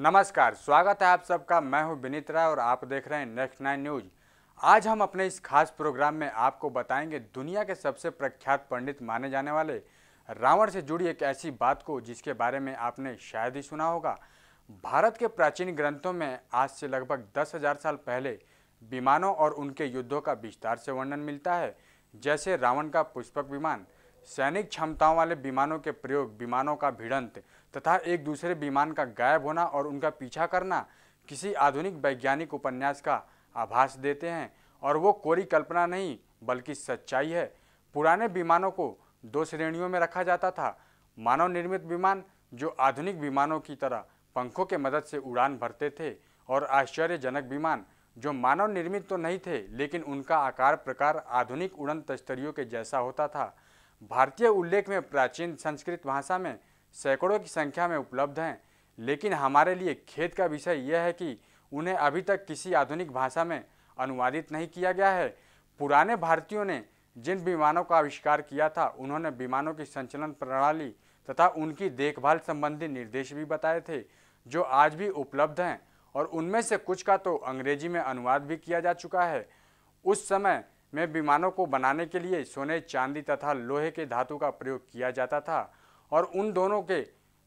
नमस्कार, स्वागत है आप सबका। मैं हूं विनीत राय और आप देख रहे हैं नेक्स्ट 9 न्यूज। आज हम अपने इस खास प्रोग्राम में आपको बताएंगे दुनिया के सबसे प्रख्यात पंडित माने जाने वाले रावण से जुड़ी एक ऐसी बात को जिसके बारे में आपने शायद ही सुना होगा। भारत के प्राचीन ग्रंथों में आज से लगभग 10,000 साल पहले विमानों और उनके युद्धों का विस्तार से वर्णन मिलता है। जैसे रावण का पुष्पक विमान, सैनिक क्षमताओं वाले विमानों के प्रयोग, विमानों का भिड़ंत तथा एक दूसरे विमान का गायब होना और उनका पीछा करना किसी आधुनिक वैज्ञानिक उपन्यास का आभास देते हैं। और वो कोरी कल्पना नहीं बल्कि सच्चाई है। पुराने विमानों को दो श्रेणियों में रखा जाता था। मानव निर्मित विमान जो आधुनिक विमानों की तरह पंखों के मदद से उड़ान भरते थे, और आश्चर्यजनक विमान जो मानव निर्मित तो नहीं थे लेकिन उनका आकार प्रकार आधुनिक उड़न तस्तरियों के जैसा होता था। भारतीय उल्लेख में प्राचीन संस्कृत भाषा में सैकड़ों की संख्या में उपलब्ध हैं, लेकिन हमारे लिए खेद का विषय यह है कि उन्हें अभी तक किसी आधुनिक भाषा में अनुवादित नहीं किया गया है। पुराने भारतीयों ने जिन विमानों का आविष्कार किया था उन्होंने विमानों की संचालन प्रणाली तथा उनकी देखभाल संबंधी निर्देश भी बताए थे जो आज भी उपलब्ध हैं, और उनमें से कुछ का तो अंग्रेजी में अनुवाद भी किया जा चुका है। उस समय में विमानों को बनाने के लिए सोने, चांदी तथा लोहे के धातु का प्रयोग किया जाता था और उन दोनों के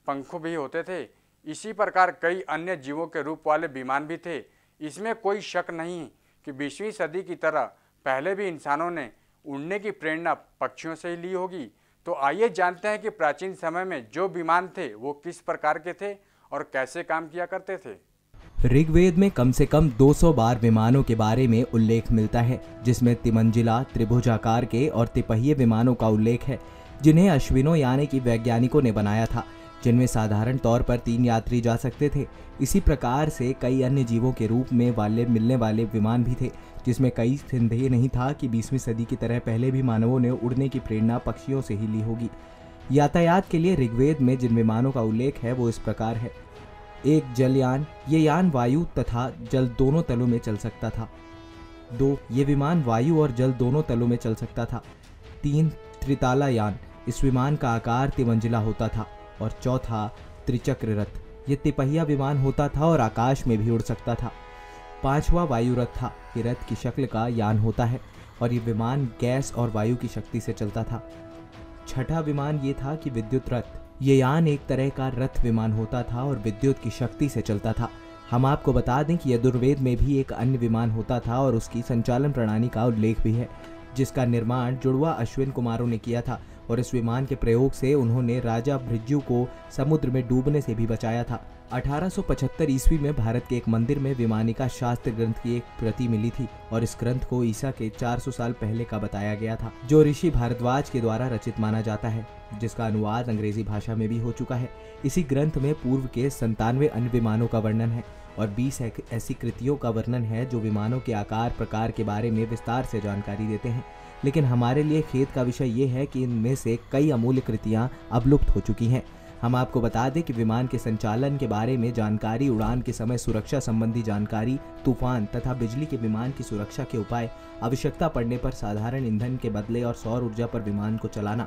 पंखों भी होते थे। इसी प्रकार कई अन्य जीवों के रूप वाले विमान भी थे। इसमें कोई शक नहीं कि 20वीं सदी की तरह पहले भी इंसानों ने उड़ने की प्रेरणा पक्षियों से ही ली होगी। तो आइए जानते हैं कि प्राचीन समय में जो विमान थे वो किस प्रकार के थे और कैसे काम किया करते थे। ऋग्वेद में कम से कम 200 बार विमानों के बारे में उल्लेख मिलता है, जिसमें तिमंजिला, त्रिभुजाकार के और तिपहिए विमानों का उल्लेख है, जिन्हें अश्विनों यानी कि वैज्ञानिकों ने बनाया था, जिनमें साधारण तौर पर 3 यात्री जा सकते थे। इसी प्रकार से कई अन्य जीवों के रूप में मिलने वाले विमान भी थे, जिसमें कई संदेह नहीं था कि 20वीं सदी की तरह पहले भी मानवों ने उड़ने की प्रेरणा पक्षियों से ही ली होगी। यातायात के लिए ऋग्वेद में जिन विमानों का उल्लेख है वो इस प्रकार है। 1 जलयान, ये यान वायु तथा जल दोनों तलों में चल सकता था। 2 ये विमान वायु और जल दोनों तलों में चल सकता था। 3 त्रिताला यान, इस विमान का आकार तिमंजिला होता था। और 4 त्रिचक्र रथ, ये तिपहिया विमान होता था और आकाश में भी उड़ सकता था। 5वां वायु रथ था, ये रथ की शक्ल का यान होता है और ये विमान गैस और वायु की शक्ति से चलता था। 6वां विमान ये था कि विद्युत रथ, ये यान एक तरह का रथ विमान होता था और विद्युत की शक्ति से चलता था। हम आपको बता दें कि यजुर्वेद में भी एक अन्य विमान होता था और उसकी संचालन प्रणाली का उल्लेख भी है, जिसका निर्माण जुड़वा अश्विन कुमारों ने किया था और इस विमान के प्रयोग से उन्होंने राजा भृगु को समुद्र में डूबने से भी बचाया था। 1875 ईस्वी में भारत के एक मंदिर में विमानिका शास्त्र ग्रंथ की एक प्रति मिली थी और इस ग्रंथ को ईसा के 400 साल पहले का बताया गया था, जो ऋषि भारद्वाज के द्वारा रचित माना जाता है, जिसका अनुवाद अंग्रेजी भाषा में भी हो चुका है। इसी ग्रंथ में पूर्व के 97 अन्य विमानों का वर्णन है और 20 ऐसी कृतियों का वर्णन है जो विमानों के आकार प्रकार के बारे में विस्तार से जानकारी देते हैं। लेकिन हमारे लिए खेद का विषय ये है कि इनमें से कई अमूल्य कृतियां अब लुप्त हो चुकी हैं। हम आपको बता दें कि विमान के संचालन के बारे में जानकारी, उड़ान के समय सुरक्षा संबंधी जानकारी, तूफान तथा बिजली के विमान की सुरक्षा के उपाय, आवश्यकता पड़ने पर साधारण ईंधन के बदले और सौर ऊर्जा पर विमान को चलाना।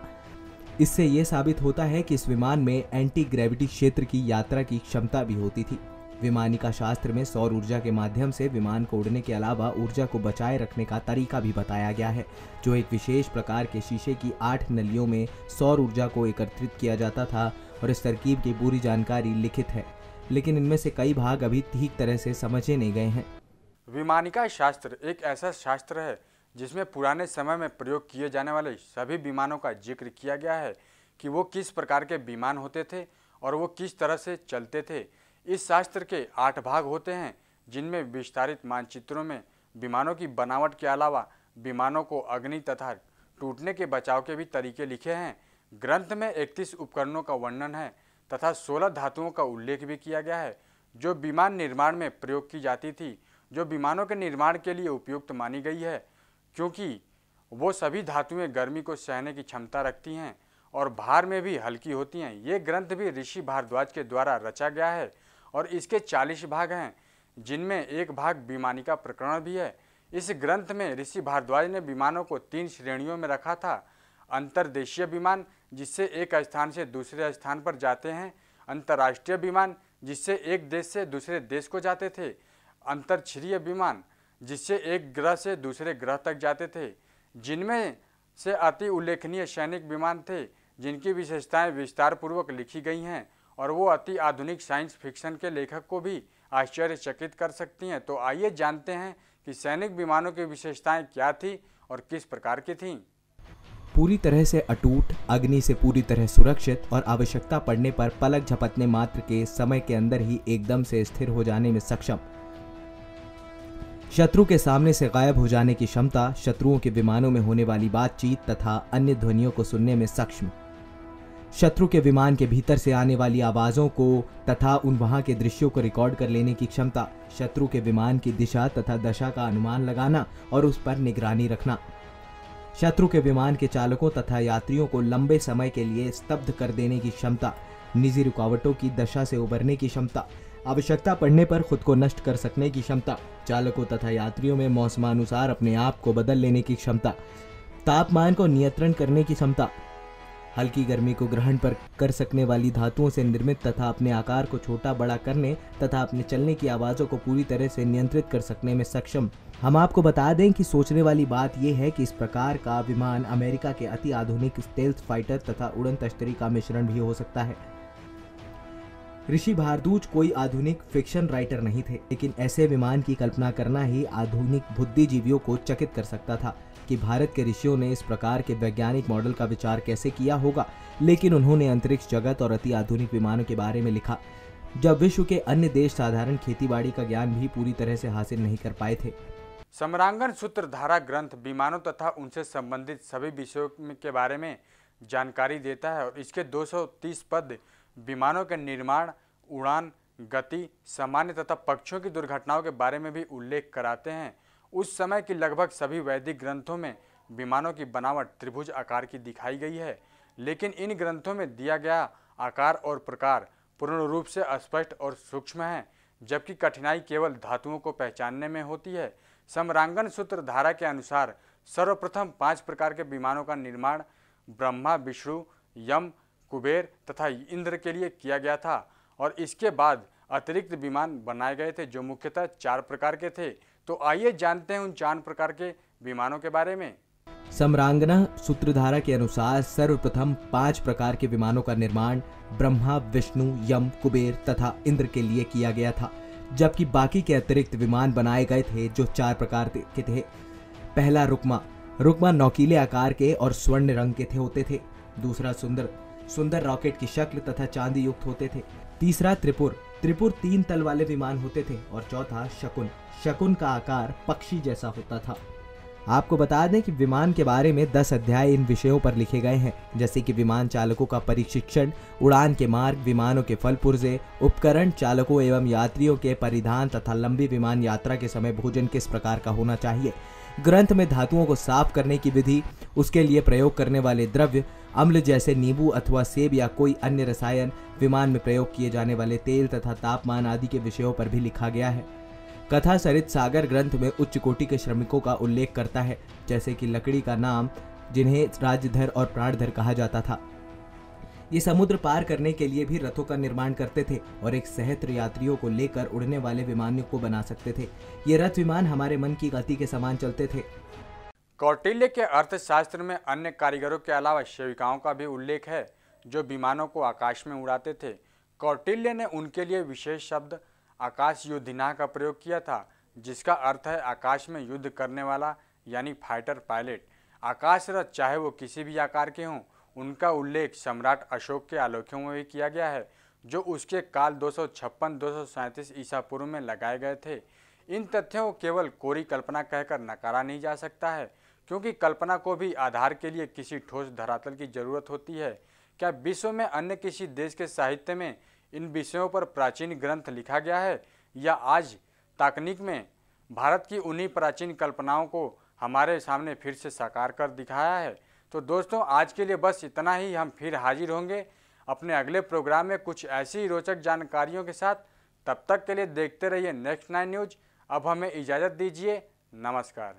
इससे ये साबित होता है कि इस विमान में एंटी ग्रेविटी क्षेत्र की यात्रा की क्षमता भी होती थी। विमानिका शास्त्र में सौर ऊर्जा के माध्यम से विमान को उड़ने के अलावा ऊर्जा को बचाए रखने का तरीका भी बताया गया है, जो एक विशेष प्रकार के शीशे की 8 नलियों में सौर ऊर्जा को एकत्रित किया जाता था और इस तरकीब की पूरी जानकारी लिखित है, लेकिन इनमें से कई भाग अभी ठीक तरह से समझे नहीं गए हैं। विमानिका शास्त्र एक ऐसा शास्त्र है जिसमें पुराने समय में प्रयोग किए जाने वाले सभी विमानों का जिक्र किया गया है कि वो किस प्रकार के विमान होते थे और वो किस तरह से चलते थे। इस शास्त्र के 8 भाग होते हैं, जिनमें विस्तारित मानचित्रों में विमानों की बनावट के अलावा विमानों को अग्नि तथा टूटने के बचाव के भी तरीके लिखे हैं। ग्रंथ में 31 उपकरणों का वर्णन है तथा 16 धातुओं का उल्लेख भी किया गया है जो विमान निर्माण में प्रयोग की जाती थी, जो विमानों के निर्माण के लिए उपयुक्त मानी गई है क्योंकि वो सभी धातुएं गर्मी को सहने की क्षमता रखती हैं और भार में भी हल्की होती हैं। ये ग्रंथ भी ऋषि भारद्वाज के द्वारा रचा गया है और इसके 40 भाग हैं, जिनमें एक भाग विमानिका प्रकरण भी है। इस ग्रंथ में ऋषि भारद्वाज ने विमानों को 3 श्रेणियों में रखा था। अंतर्देशीय विमान, जिससे एक स्थान से दूसरे स्थान पर जाते हैं। अंतर्राष्ट्रीय विमान, जिससे एक देश से दूसरे देश को जाते थे, अंतरिक्षीय विमान जिससे एक ग्रह से दूसरे ग्रह तक जाते थे, जिनमें से अति उल्लेखनीय सैनिक विमान थे जिनकी विशेषताएं विस्तार पूर्वक लिखी गई हैं और वो अति आधुनिक साइंस फिक्शन के लेखक को भी आश्चर्यचकित कर सकती हैं। तो आइए जानते हैं कि सैनिक विमानों की विशेषताएं क्या थी और किस प्रकार की थीं। पूरी तरह से अटूट, अग्नि से पूरी तरह सुरक्षित और आवश्यकता पड़ने पर पलक झपकने मात्र के समय के अंदर ही एकदम से स्थिर हो जाने में सक्षम, शत्रु के सामने से गायब हो जाने की क्षमता, शत्रुओं के विमानों में होने वाली बातचीत तथा अन्य ध्वनियों को सुनने में सक्षम, शत्रु के विमान के भीतर से आने वाली आवाजों को तथा उन वहां के दृश्यों को रिकॉर्ड कर लेने की क्षमता, शत्रु के विमान की दिशा तथा दशा का अनुमान लगाना और उस पर निगरानी रखना, शत्रु के विमान के चालकों तथा यात्रियों को लंबे समय के लिए स्तब्ध कर देने की क्षमता, निजी रुकावटों की दशा से उबरने की क्षमता, आवश्यकता पड़ने पर खुद को नष्ट कर सकने की क्षमता, चालकों तथा यात्रियों में मौसमानुसार अपने आप को बदल लेने की क्षमता, तापमान को नियंत्रण करने की क्षमता, हल्की गर्मी को ग्रहण कर सकने वाली धातुओं से निर्मित तथा अपने आकार को छोटा बड़ा करने तथा अपने चलने की आवाज़ों को पूरी तरह से नियंत्रित कर सकने में सक्षम। हम आपको बता दें कि सोचने वाली बात यह है कि इस प्रकार का विमान अमेरिका के अति आधुनिक स्टेल्थ फाइटर तथा उड़न तश्तरी का मिश्रण भी हो सकता है। ऋषि भारद्वाज कोई आधुनिक फिक्शन राइटर नहीं थे, लेकिन ऐसे विमान की कल्पना करना ही आधुनिक बुद्धिजीवियों को चकित कर सकता था कि भारत के ऋषियों ने इस प्रकार के वैज्ञानिक मॉडल का विचार कैसे किया होगा। लेकिन उन्होंने अंतरिक्ष जगत और अति आधुनिक विमानों के बारे में लिखा जब विश्व के अन्य देश साधारण खेतीबाड़ी का ज्ञान भी पूरी तरह से हासिल नहीं कर पाए थे। सम्रांगण सूत्रधारा ग्रंथ विमानों तथा उनसे संबंधित सभी विषयों के बारे में जानकारी देता है और इसके 230 पद विमानों के निर्माण, उड़ान, गति, सामान्य तथा पक्षियों की दुर्घटनाओं के बारे में भी उल्लेख कराते हैं। उस समय की लगभग सभी वैदिक ग्रंथों में विमानों की बनावट त्रिभुज आकार की दिखाई गई है, लेकिन इन ग्रंथों में दिया गया आकार और प्रकार पूर्ण रूप से अस्पष्ट और सूक्ष्म है, जबकि कठिनाई केवल धातुओं को पहचानने में होती है। सम्रांगण सूत्रधारा के अनुसार सर्वप्रथम 5 प्रकार के विमानों का निर्माण ब्रह्मा, विष्णु, यम, कुबेर तथा इंद्र के लिए किया गया था और इसके बाद अतिरिक्त विमान बनाए गए थे जो मुख्यतः 4 प्रकार के थे। तो आइए जानते हैं उन 4 प्रकार के विमानों के बारे में। सम्रांगण सूत्रधारा के अनुसार सर्वप्रथम 5 प्रकार के विमानों का निर्माण ब्रह्मा, विष्णु, यम, कुबेर तथा इंद्र के लिए किया गया था, जबकि बाकी के अतिरिक्त विमान बनाए गए थे जो 4 प्रकार के थे। पहला रुक्मा नौकीले आकार के और स्वर्ण रंग के होते थे। दूसरा सुंदर रॉकेट की शक्ल तथा चांदी युक्त होते थे। तीसरा त्रिपुर 3 तल वाले विमान होते थे और चौथा शकुन का आकार पक्षी जैसा होता था। आपको बता दें कि विमान के बारे में 10 अध्याय इन विषयों पर लिखे गए हैं, जैसे कि विमान चालकों का प्रशिक्षण, उड़ान के मार्ग, विमानों के फल पुर्जे, उपकरण, चालकों एवं यात्रियों के परिधान तथा लंबी विमान यात्रा के समय भोजन किस प्रकार का होना चाहिए। ग्रंथ में धातुओं को साफ करने की विधि, उसके लिए प्रयोग करने वाले द्रव्य, अम्ल जैसे नींबू अथवा सेब या कोई अन्य रसायन, विमान में प्रयोग किए जाने वाले तेल तथा तापमान आदि के विषयों पर भी लिखा गया है। कथा सरित सागर ग्रंथ में उच्च कोटि के श्रमिकों का उल्लेख करता है, जैसे कि लकड़ी का नाम, जिन्हें राज्यधर और प्राणधर कहा जाता था। ये समुद्र पार करने के लिए भी रथों का निर्माण करते थे और एक सहस्त्र यात्रियों को लेकर उड़ने वाले विमानों को बना सकते थे। ये रथ विमान हमारे मन की गति के समान चलते थे। कौटिल्य के अर्थशास्त्र में अन्य कारीगरों के अलावा सेविकाओं का भी उल्लेख है जो विमानों को आकाश में उड़ाते थे। कौटिल्य ने उनके लिए विशेष शब्द आकाश युद्धिना का प्रयोग किया था, जिसका अर्थ है आकाश में युद्ध करने वाला यानी फाइटर पायलट। आकाश रथ चाहे वो किसी भी आकार के हों, उनका उल्लेख सम्राट अशोक के आलेखों में भी किया गया है, जो उसके काल 256-237 ईसा पूर्व में लगाए गए थे। इन तथ्यों को केवल कोरी कल्पना कहकर नकारा नहीं जा सकता है, क्योंकि कल्पना को भी आधार के लिए किसी ठोस धरातल की जरूरत होती है। क्या विश्व में अन्य किसी देश के साहित्य में इन विषयों पर प्राचीन ग्रंथ लिखा गया है, या आज तकनीक में भारत की उन्हीं प्राचीन कल्पनाओं को हमारे सामने फिर से साकार कर दिखाया है? तो दोस्तों, आज के लिए बस इतना ही। हम फिर हाजिर होंगे अपने अगले प्रोग्राम में कुछ ऐसी रोचक जानकारियों के साथ। तब तक के लिए देखते रहिए नेक्स्ट 9 न्यूज़। अब हमें इजाज़त दीजिए। नमस्कार।